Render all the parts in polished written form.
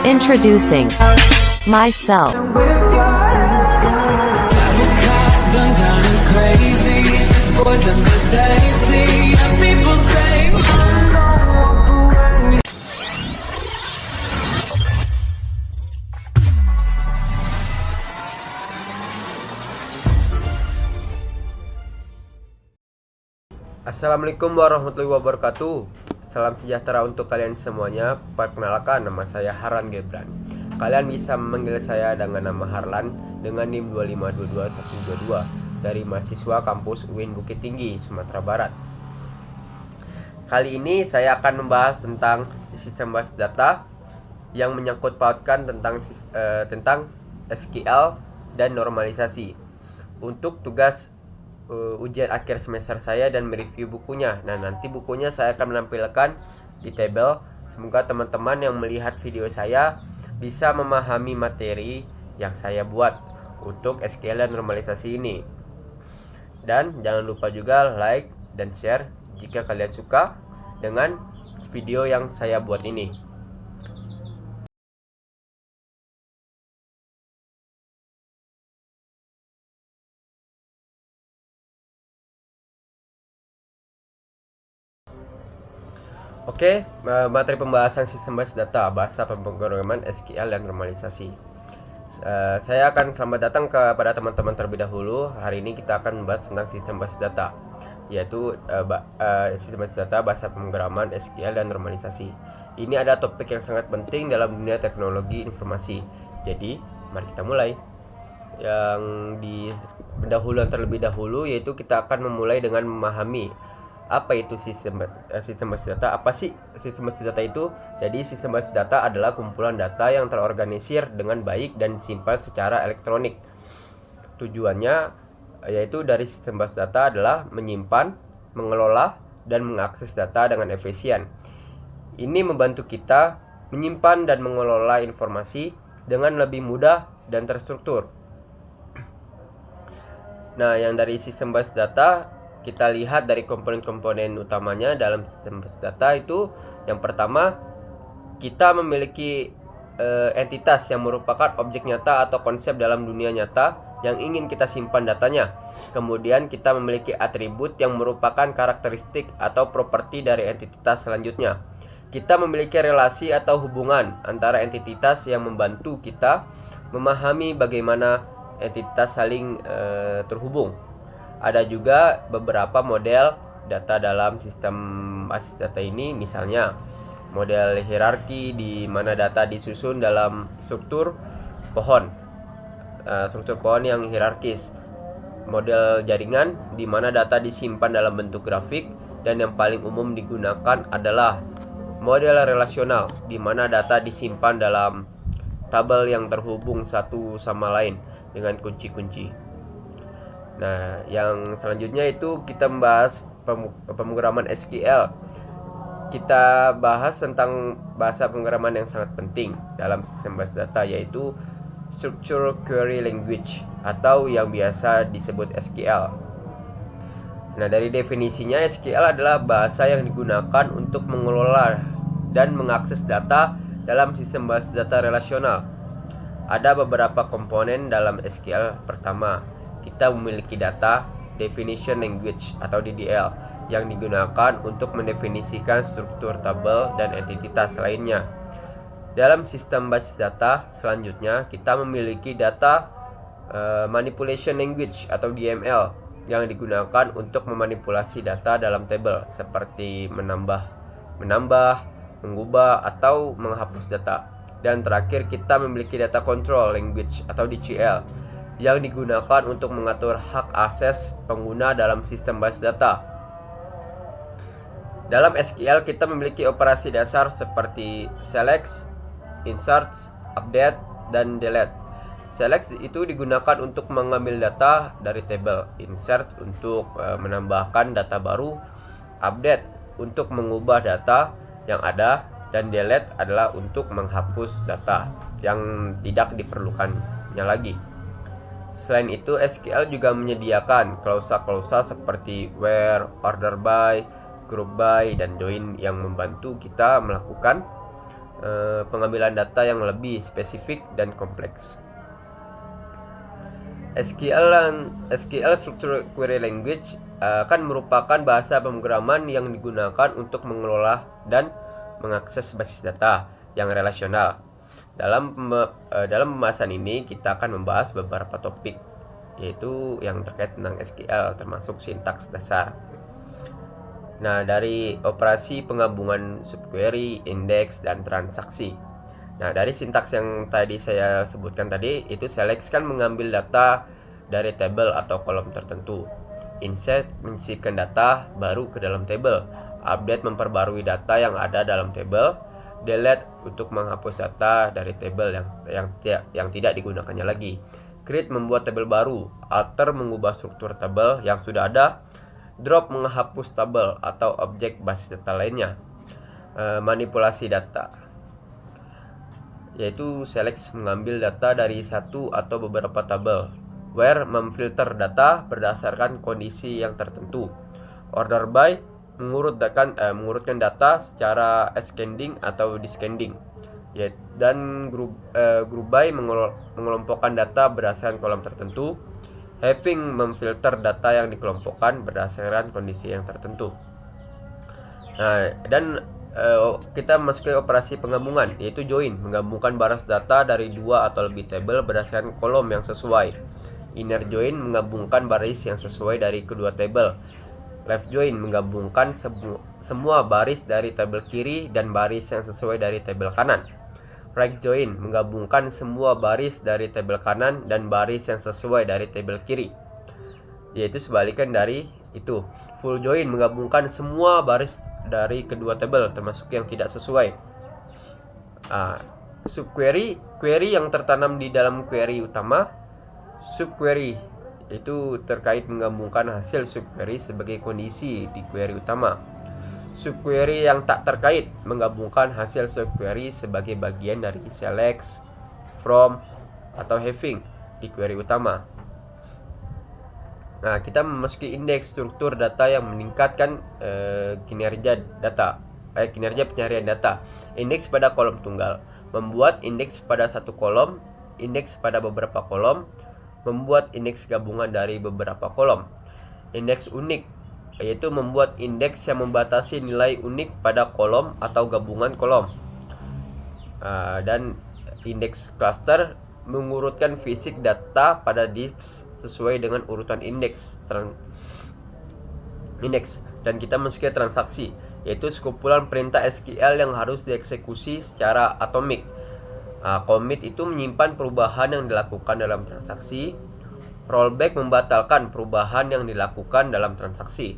Introducing myself. Assalamualaikum warahmatullahi wabarakatuh. Salam sejahtera untuk kalian semuanya. Perkenalkan, nama saya Harlan Gebran. Kalian bisa memanggil saya dengan nama Harlan dengan NIM 2522122 dari mahasiswa kampus UIN Bukit Tinggi, Sumatera Barat. Kali ini saya akan membahas tentang sistem basis data yang menyangkut pautkan tentang SQL dan normalisasi. Untuk tugas ujian akhir semester saya dan mereview bukunya. Nah, nanti bukunya saya akan menampilkan di tabel. Semoga teman-teman yang melihat video saya bisa memahami materi yang saya buat untuk SQL dan normalisasi ini. Dan jangan lupa juga like dan share jika kalian suka dengan video yang saya buat ini. Oke, materi pembahasan sistem basis data, bahasa pemrograman SQL dan normalisasi. Saya akan selamat datang kepada teman-teman terlebih dahulu. Hari ini kita akan membahas tentang sistem basis data, yaitu sistem basis data, bahasa pemrograman SQL dan normalisasi. Ini ada topik yang sangat penting dalam dunia teknologi informasi. Jadi, mari kita mulai. Yang di pendahuluan terlebih dahulu, yaitu kita akan memulai dengan memahami apa itu sistem basis data. Apa sih sistem basis data itu? Jadi sistem basis data adalah kumpulan data yang terorganisir dengan baik dan disimpan secara elektronik. Tujuannya yaitu dari sistem basis data adalah menyimpan, mengelola, dan mengakses data dengan efisien. Ini membantu kita menyimpan dan mengelola informasi dengan lebih mudah dan terstruktur. Nah, yang dari sistem basis data kita lihat dari komponen-komponen utamanya dalam sistem basis data itu. Yang pertama, kita memiliki entitas yang merupakan objek nyata atau konsep dalam dunia nyata yang ingin kita simpan datanya. Kemudian kita memiliki atribut yang merupakan karakteristik atau properti dari entitas selanjutnya. Kita memiliki relasi atau hubungan antara entitas yang membantu kita memahami bagaimana entitas saling terhubung. Ada juga beberapa model data dalam sistem basis data ini, misalnya model hierarki di mana data disusun dalam struktur pohon yang hierarkis. Model jaringan di mana data disimpan dalam bentuk grafik, dan yang paling umum digunakan adalah model relasional di mana data disimpan dalam tabel yang terhubung satu sama lain dengan kunci-kunci. Nah, yang selanjutnya itu kita membahas pemrograman SQL. Kita bahas tentang bahasa pemrograman yang sangat penting dalam sistem basis data, yaitu Structured Query Language atau yang biasa disebut SQL. Nah, dari definisinya, SQL adalah bahasa yang digunakan untuk mengelola dan mengakses data dalam sistem basis data relasional. Ada beberapa komponen dalam SQL. Pertama, kita memiliki data definition language atau DDL yang digunakan untuk mendefinisikan struktur tabel dan entitas lainnya. Dalam sistem basis data selanjutnya, kita memiliki data manipulation language atau DML yang digunakan untuk memanipulasi data dalam tabel seperti menambah, mengubah atau menghapus data. Dan terakhir, kita memiliki data control language atau DCL yang digunakan untuk mengatur hak akses pengguna dalam sistem basis data. Dalam SQL kita memiliki operasi dasar seperti select, insert, update, dan delete. Select itu digunakan untuk mengambil data dari tabel, insert untuk menambahkan data baru, update untuk mengubah data yang ada, dan delete adalah untuk menghapus data yang tidak diperlukannya lagi. Selain itu, SQL juga menyediakan klausa-klausa seperti where, order by, group by, dan join yang membantu kita melakukan pengambilan data yang lebih spesifik dan kompleks. SQL Structured Query Language kan merupakan bahasa pemrograman yang digunakan untuk mengelola dan mengakses basis data yang relasional. Dalam pembahasan ini kita akan membahas beberapa topik, yaitu yang terkait tentang SQL, termasuk sintaks dasar. Nah, dari operasi penggabungan subquery, indeks, dan transaksi. Nah, dari sintaks yang tadi saya sebutkan tadi, itu select kan mengambil data dari tabel atau kolom tertentu. Insert menyisipkan data baru ke dalam tabel. Update memperbarui data yang ada dalam tabel. Delete untuk menghapus data dari tabel yang tidak digunakannya lagi. Create membuat tabel baru. Alter mengubah struktur tabel yang sudah ada. Drop menghapus tabel atau objek basis data lainnya. Manipulasi data, yaitu select mengambil data dari satu atau beberapa tabel. Where memfilter data berdasarkan kondisi yang tertentu. Order by mengurutkan data secara ascending atau descending. Dan group by mengelompokkan data berdasarkan kolom tertentu. Having memfilter data yang dikelompokkan berdasarkan kondisi yang tertentu. Nah, dan kita masuk ke operasi penggabungan, yaitu join, menggabungkan baris data dari dua atau lebih tabel berdasarkan kolom yang sesuai. Inner join menggabungkan baris yang sesuai dari kedua tabel. Left join menggabungkan semua baris dari tabel kiri dan baris yang sesuai dari tabel kanan. Right join menggabungkan semua baris dari tabel kanan dan baris yang sesuai dari tabel kiri, yaitu sebalikan dari itu. Full join menggabungkan semua baris dari kedua tabel termasuk yang tidak sesuai. Subquery, query yang tertanam di dalam query utama. Subquery itu terkait menggabungkan hasil subquery sebagai kondisi di query utama. Subquery yang tak terkait menggabungkan hasil subquery sebagai bagian dari select, from, atau having di query utama. Nah, kita memasuki indeks, struktur data yang meningkatkan kinerja pencarian data. Indeks pada kolom tunggal, membuat indeks pada satu kolom, indeks pada beberapa kolom, membuat indeks gabungan dari beberapa kolom. Indeks unik, yaitu membuat indeks yang membatasi nilai unik pada kolom atau gabungan kolom. Dan indeks cluster, mengurutkan fisik data pada disk sesuai dengan urutan indeks. Dan kita masuk ke transaksi, yaitu sekumpulan perintah SQL yang harus dieksekusi secara atomik. Commit itu menyimpan perubahan yang dilakukan dalam transaksi. Rollback membatalkan perubahan yang dilakukan dalam transaksi.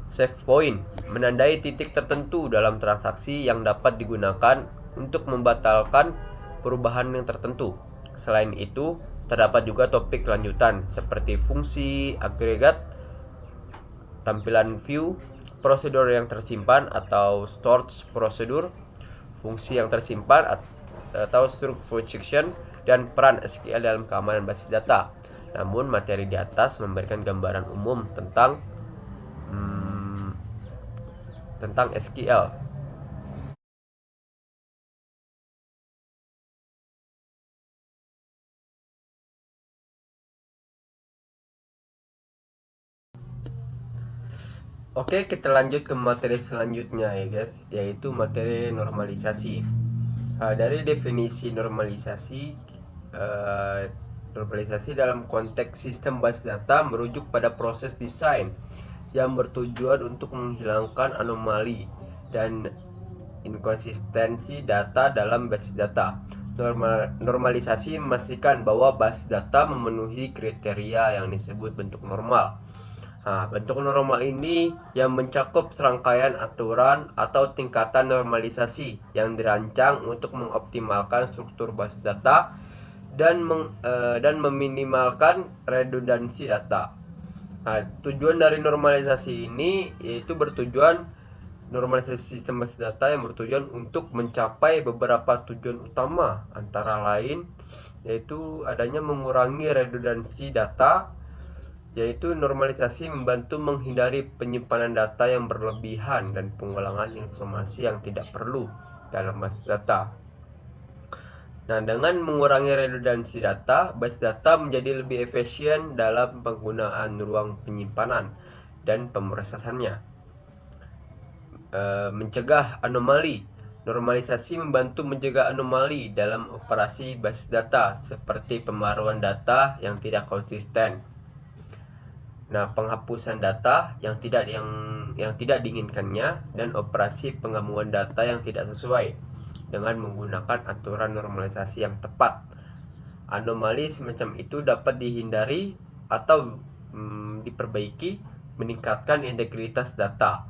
Save point menandai titik tertentu dalam transaksi yang dapat digunakan untuk membatalkan perubahan yang tertentu. Selain itu, terdapat juga topik lanjutan seperti fungsi, agregat, tampilan view, prosedur yang tersimpan atau stored procedure, fungsi yang tersimpan atau struct function, dan peran SQL dalam keamanan basis data. Namun materi di atas memberikan gambaran umum tentang SQL. Oke, kita lanjut ke materi selanjutnya ya guys, yaitu materi normalisasi. Dari definisi normalisasi dalam konteks sistem basis data merujuk pada proses desain yang bertujuan untuk menghilangkan anomali dan inkonsistensi data dalam basis data. Normalisasi memastikan bahwa basis data memenuhi kriteria yang disebut bentuk normal. Bentuk normal ini yang mencakup serangkaian aturan atau tingkatan normalisasi yang dirancang untuk mengoptimalkan struktur basis data dan meminimalkan redundansi data. Tujuan dari normalisasi ini yaitu normalisasi sistem basis data yang bertujuan untuk mencapai beberapa tujuan utama, antara lain yaitu adanya mengurangi redundansi data, yaitu normalisasi membantu menghindari penyimpanan data yang berlebihan dan pengulangan informasi yang tidak perlu dalam basis data. Nah, dengan mengurangi redundansi data, basis data menjadi lebih efisien dalam penggunaan ruang penyimpanan dan pemrosesannya. Mencegah anomali. Normalisasi membantu mencegah anomali dalam operasi basis data seperti pembaruan data yang tidak konsisten. Nah, penghapusan data yang tidak diinginkannya dan operasi penggabungan data yang tidak sesuai dengan menggunakan aturan normalisasi yang tepat. Anomali semacam itu dapat dihindari atau diperbaiki, meningkatkan integritas data.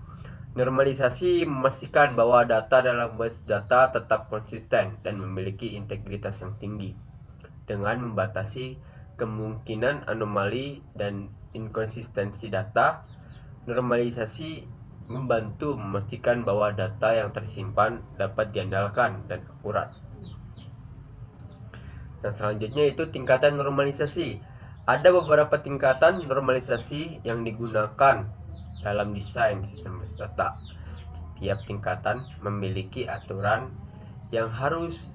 Normalisasi memastikan bahwa data dalam basis data tetap konsisten dan memiliki integritas yang tinggi dengan membatasi kemungkinan anomali dan inkonsistensi data. Normalisasi membantu memastikan bahwa data yang tersimpan dapat diandalkan dan akurat. Dan selanjutnya itu tingkatan normalisasi. Ada beberapa tingkatan normalisasi yang digunakan dalam desain sistem basis data. Setiap tingkatan memiliki aturan yang harus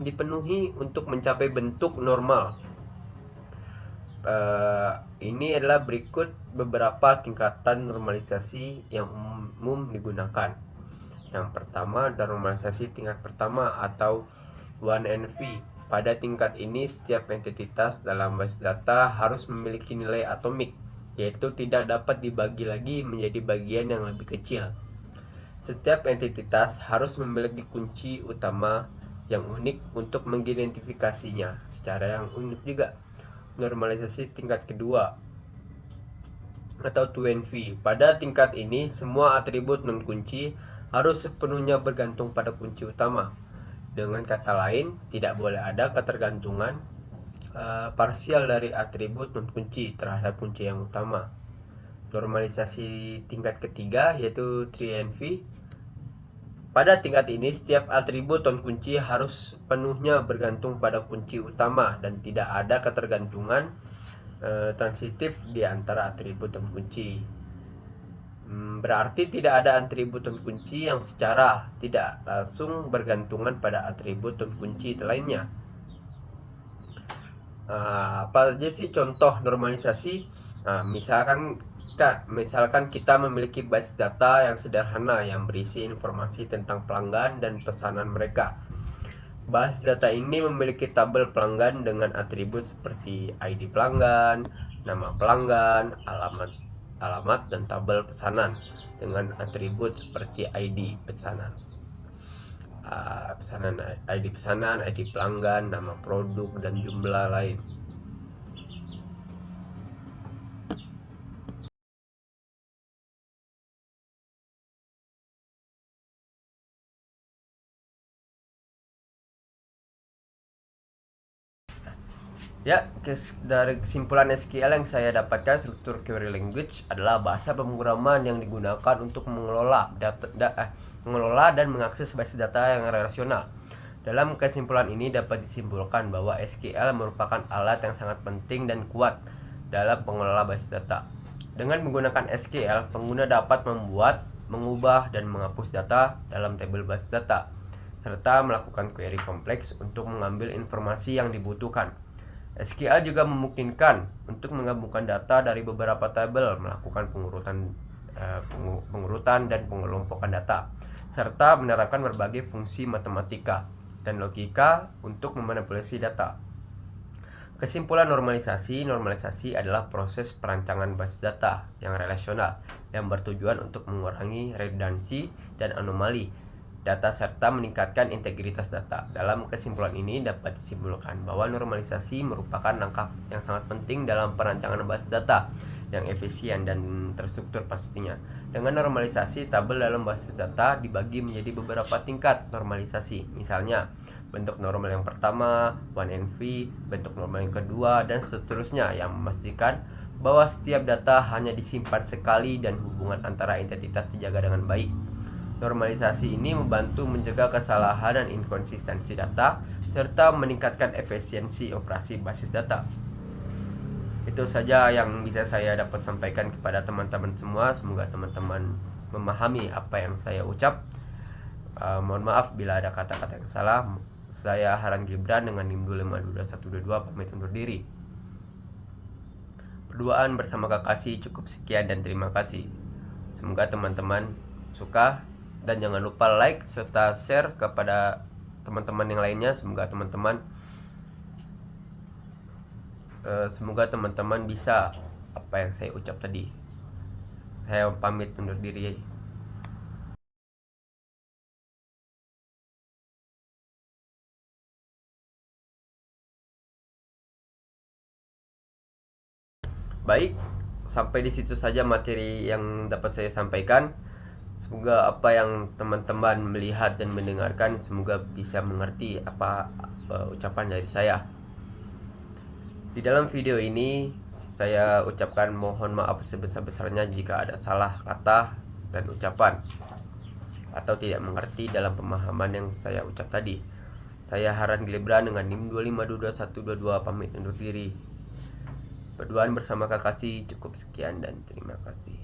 dipenuhi untuk mencapai bentuk normal. Ini adalah berikut beberapa tingkatan normalisasi yang umum digunakan. Yang pertama, normalisasi tingkat pertama atau 1NV. Pada tingkat ini, setiap entitas dalam basis data harus memiliki nilai atomik, yaitu tidak dapat dibagi lagi menjadi bagian yang lebih kecil. Setiap entitas harus memiliki kunci utama yang unik untuk mengidentifikasinya secara yang unik juga. Normalisasi tingkat kedua atau 2NV. Pada tingkat ini, semua atribut non-kunci harus sepenuhnya bergantung pada kunci utama. Dengan kata lain, tidak boleh ada ketergantungan parsial dari atribut non-kunci terhadap kunci yang utama. Normalisasi tingkat ketiga yaitu 3NV. Pada tingkat ini, setiap atribut non-kunci harus penuhnya bergantung pada kunci utama dan tidak ada ketergantungan transitif di antara atribut non-kunci. Berarti tidak ada atribut kunci yang secara tidak langsung bergantungan pada atribut kunci lainnya. Apa aja sih contoh normalisasi? Misalkan kita memiliki basis data yang sederhana yang berisi informasi tentang pelanggan dan pesanan mereka. Basis data ini memiliki tabel pelanggan dengan atribut seperti ID pelanggan, nama pelanggan, alamat dan tabel pesanan dengan atribut seperti ID pesanan, ID pesanan, ID pelanggan, nama produk dan jumlah lain. Ya, dari kesimpulan SQL yang saya dapatkan, struktur query language adalah bahasa pemrograman yang digunakan untuk mengelola dan mengakses basis data yang relasional. Dalam kesimpulan ini dapat disimpulkan bahwa SQL merupakan alat yang sangat penting dan kuat dalam pengelola basis data. Dengan menggunakan SQL, pengguna dapat membuat, mengubah, dan menghapus data dalam tabel basis data, serta melakukan query kompleks untuk mengambil informasi yang dibutuhkan. SQL juga memungkinkan untuk menggabungkan data dari beberapa tabel, melakukan pengurutan dan pengelompokan data, serta menerapkan berbagai fungsi matematika dan logika untuk memanipulasi data. Kesimpulan normalisasi adalah proses perancangan basis data yang relasional yang bertujuan untuk mengurangi redundansi dan anomali data serta meningkatkan integritas data. Dalam kesimpulan ini dapat disimpulkan bahwa normalisasi merupakan langkah yang sangat penting dalam perancangan basis data yang efisien dan terstruktur pastinya. Dengan normalisasi, tabel dalam basis data dibagi menjadi beberapa tingkat normalisasi. Misalnya, bentuk normal yang pertama, 1NV, bentuk normal yang kedua, dan seterusnya, yang memastikan bahwa setiap data hanya disimpan sekali dan hubungan antara entitas dijaga dengan baik. Normalisasi ini membantu mencegah kesalahan dan inkonsistensi data serta meningkatkan efisiensi operasi basis data. Itu saja yang bisa saya dapat sampaikan kepada teman-teman semua. Semoga teman-teman memahami apa yang saya ucap. Mohon maaf bila ada kata-kata yang salah. Saya Haran Gibran dengan NIM 2522122 pamit undur diri. Berduaan bersama Kakashi cukup sekian dan terima kasih. Semoga teman-teman suka dan jangan lupa like serta share kepada teman-teman yang lainnya. Semoga teman-teman bisa apa yang saya ucap tadi. Saya pamit undur diri. Baik, sampai di situ saja materi yang dapat saya sampaikan. Semoga apa yang teman-teman melihat dan mendengarkan, semoga bisa mengerti apa ucapan dari saya. Di dalam video ini saya ucapkan mohon maaf sebesar-besarnya jika ada salah kata dan ucapan atau tidak mengerti dalam pemahaman yang saya ucap tadi. Saya Haran Gibran dengan NIM 2522122 pamit undur diri. Berduaan bersama Kakashi cukup sekian dan terima kasih.